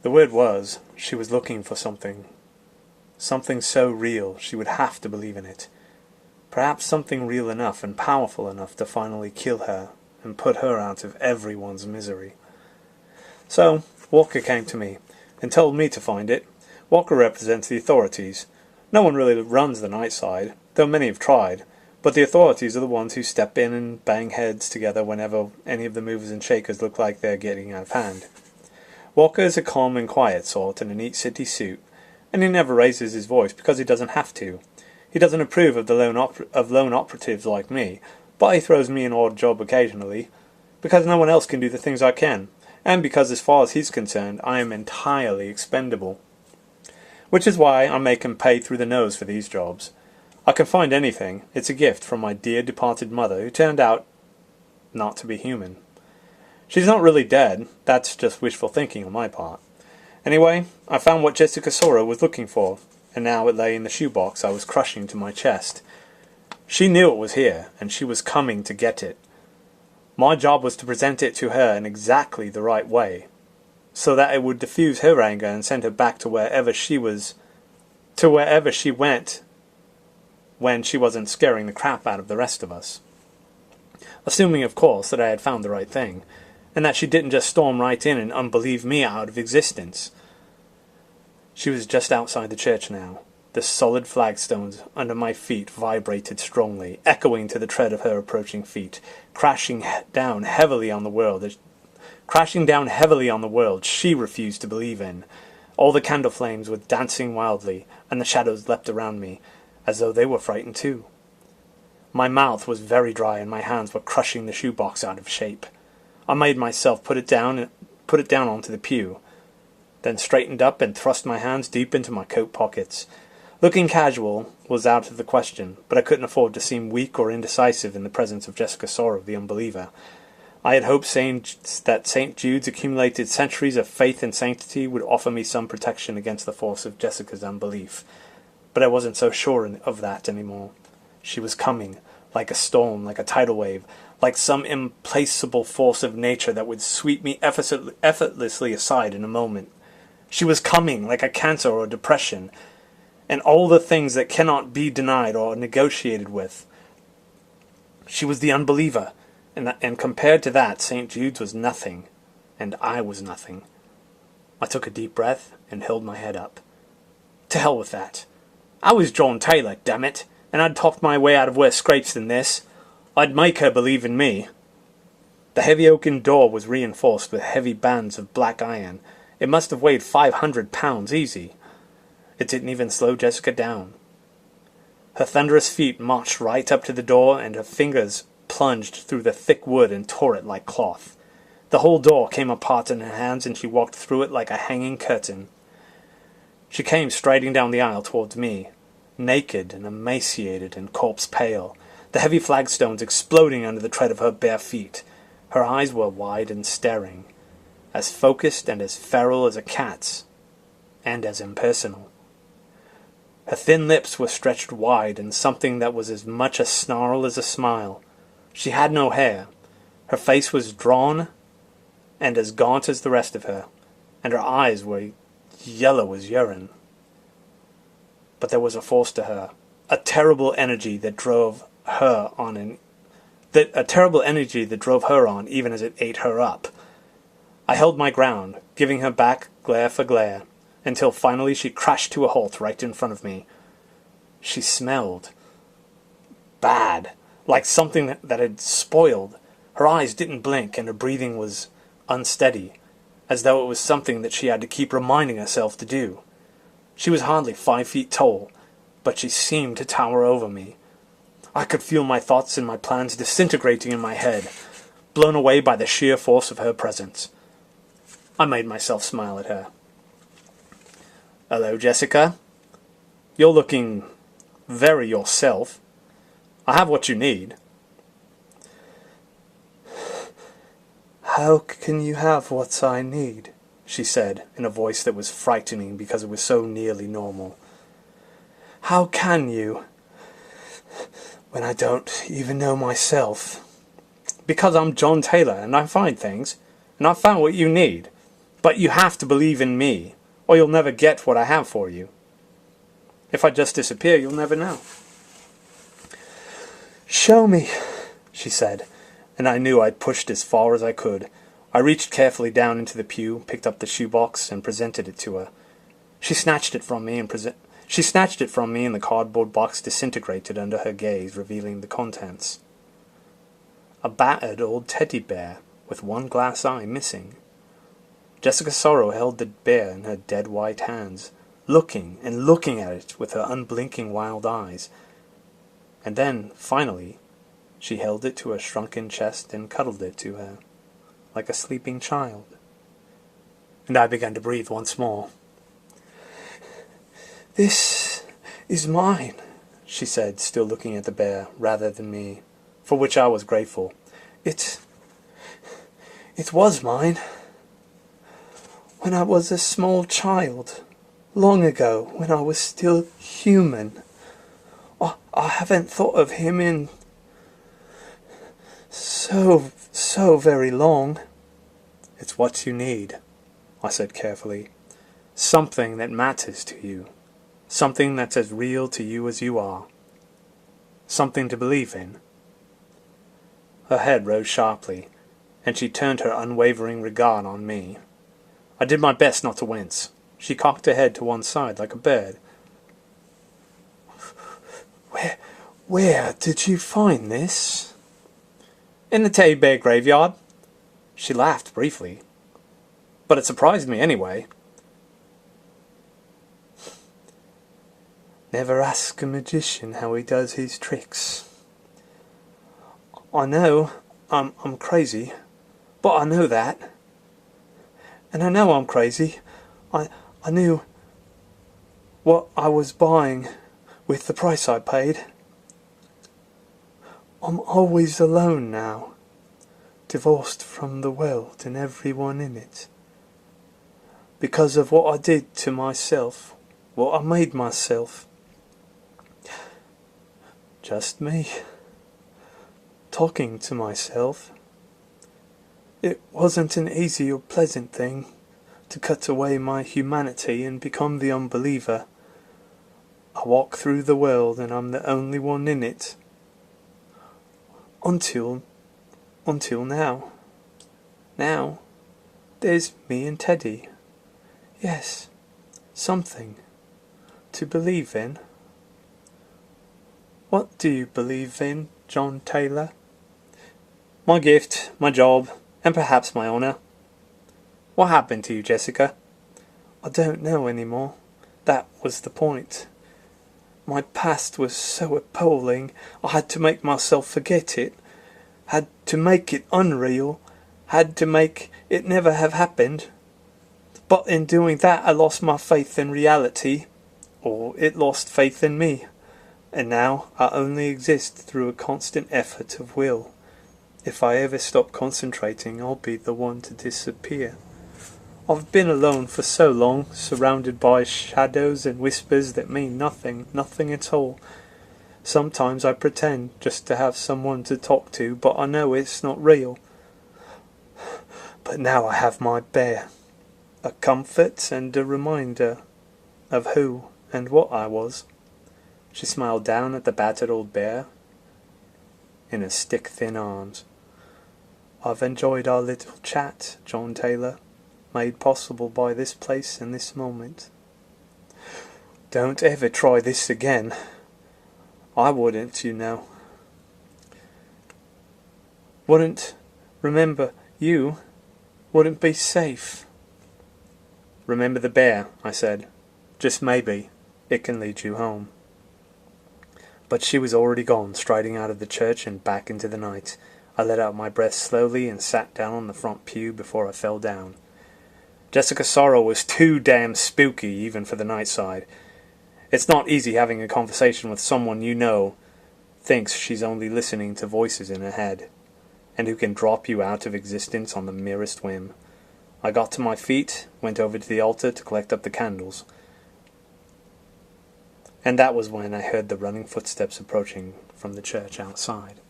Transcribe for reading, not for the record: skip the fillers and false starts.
The word was, she was looking for something. Something so real she would have to believe in it. Perhaps something real enough and powerful enough to finally kill her and put her out of everyone's misery. So, Walker came to me and told me to find it. Walker represents the authorities. No one really runs the night side, though many have tried, but the authorities are the ones who step in and bang heads together whenever any of the movers and shakers look like they're getting out of hand. Walker is a calm and quiet sort in a neat city suit, and he never raises his voice because he doesn't have to. He doesn't approve of the lone operatives like me, but he throws me an odd job occasionally, because no one else can do the things I can, and because as far as he's concerned I am entirely expendable. Which is why I make him pay through the nose for these jobs. I can find anything. It's a gift from my dear departed mother, who turned out not to be human. She's not really dead, that's just wishful thinking on my part. Anyway, I found what Jessica Sora was looking for, and now it lay in the shoebox I was crushing to my chest. She knew it was here, and she was coming to get it. My job was to present it to her in exactly the right way, so that it would diffuse her anger and send her back to wherever she went when she wasn't scaring the crap out of the rest of us. Assuming, of course, that I had found the right thing, and that she didn't just storm right in and unbelieve me out of existence. She was just outside the church now. The solid flagstones under my feet vibrated strongly, echoing to the tread of her approaching feet, crashing down heavily on the world she refused to believe in. All the candle flames were dancing wildly, and the shadows leapt around me, as though they were frightened too. My mouth was very dry, and my hands were crushing the shoebox out of shape. I made myself put it down onto the pew, then straightened up and thrust my hands deep into my coat pockets. Looking casual was out of the question, but I couldn't afford to seem weak or indecisive in the presence of Jessica Sora, the unbeliever. I had hoped that St. Jude's accumulated centuries of faith and sanctity would offer me some protection against the force of Jessica's unbelief, but I wasn't so sure of that anymore. She was coming, like a storm, like a tidal wave, like some implacable force of nature that would sweep me effortlessly aside in a moment. She was coming, like a cancer or a depression, and all the things that cannot be denied or negotiated with. She was the unbeliever, and compared to that, St. Jude's was nothing, and I was nothing. I took a deep breath and held my head up. To hell with that. I was John Taylor, damn it, and I'd talked my way out of worse scrapes than this. I'd make her believe in me. The heavy oaken door was reinforced with heavy bands of black iron. It must have weighed 500 pounds easy. It didn't even slow Jessica down. Her thunderous feet marched right up to the door, and her fingers plunged through the thick wood and tore it like cloth. The whole door came apart in her hands, and she walked through it like a hanging curtain. She came striding down the aisle towards me, naked and emaciated and corpse-pale, the heavy flagstones exploding under the tread of her bare feet. Her eyes were wide and staring, as focused and as feral as a cat's, and as impersonal. Her thin lips were stretched wide in something that was as much a snarl as a smile. She had no hair. Her face was drawn and as gaunt as the rest of her, and her eyes were yellow as urine. But there was a force to her, a terrible energy that drove her on, even as it ate her up. I held my ground, giving her back glare for glare, until finally she crashed to a halt right in front of me. She smelled bad, like something that had spoiled. Her eyes didn't blink, and her breathing was unsteady, as though it was something that she had to keep reminding herself to do. She was hardly 5 feet tall, but she seemed to tower over me. I could feel my thoughts and my plans disintegrating in my head, blown away by the sheer force of her presence. I made myself smile at her. "Hello, Jessica. You're looking very yourself. I have what you need." "How can you have what I need?" she said, in a voice that was frightening because it was so nearly normal. "How can you, when I don't even know myself?" "Because I'm John Taylor, and I find things, and I've found what you need. But you have to believe in me, or you'll never get what I have for you. If I just disappear, you'll never know." "Show me," she said, and I knew I'd pushed as far as I could. I reached carefully down into the pew, picked up the shoebox, and presented it to her. She snatched it from me, and the cardboard box disintegrated under her gaze, revealing the contents. A battered old teddy bear, with one glass eye missing. Jessica Sorrow held the bear in her dead white hands, looking and looking at it with her unblinking wild eyes. And then, finally, she held it to her shrunken chest and cuddled it to her, like a sleeping child. And I began to breathe once more. "This is mine," she said, still looking at the bear rather than me, for which I was grateful. It was mine. When I was a small child, long ago, when I was still human. I haven't thought of him in so very long." "It's what you need," I said carefully. "Something that matters to you. Something that's as real to you as you are. Something to believe in." Her head rose sharply, and she turned her unwavering regard on me. I did my best not to wince. She cocked her head to one side like a bird. Where did you find this?" "In the teddy bear graveyard." She laughed briefly, but it surprised me anyway. "Never ask a magician how he does his tricks. I know I'm crazy, but I know that. And I know I'm crazy. I knew what I was buying with the price I paid. I'm always alone now, divorced from the world and everyone in it. Because of what I did to myself, what I made myself. Just me, talking to myself. It wasn't an easy or pleasant thing to cut away my humanity and become the unbeliever. I walk through the world and I'm the only one in it. Until now. Now, there's me and Teddy. Yes, something to believe in." "What do you believe in, John Taylor?" "My gift, my job, and perhaps my honour." "What happened to you, Jessica?" "I don't know anymore. That was the point. My past was so appalling, I had to make myself forget it. Had to make it unreal. Had to make it never have happened. But in doing that I lost my faith in reality. Or it lost faith in me. And now I only exist through a constant effort of will. If I ever stop concentrating, I'll be the one to disappear. I've been alone for so long, surrounded by shadows and whispers that mean nothing at all. Sometimes I pretend just to have someone to talk to, but I know it's not real. But now I have my bear, a comfort and a reminder of who and what I was." She smiled down at the battered old bear in her stick-thin arms. "I've enjoyed our little chat, John Taylor, made possible by this place and this moment. Don't ever try this again. I wouldn't, you know. Remember, you wouldn't be safe." "Remember the bear," I said. "Just maybe it can lead you home." But she was already gone, striding out of the church and back into the night. I let out my breath slowly and sat down on the front pew before I fell down. Jessica Sorrow was too damn spooky even for the night side. It's not easy having a conversation with someone you know thinks she's only listening to voices in her head, and who can drop you out of existence on the merest whim. I got to my feet, went over to the altar to collect up the candles, and that was when I heard the running footsteps approaching from the church outside.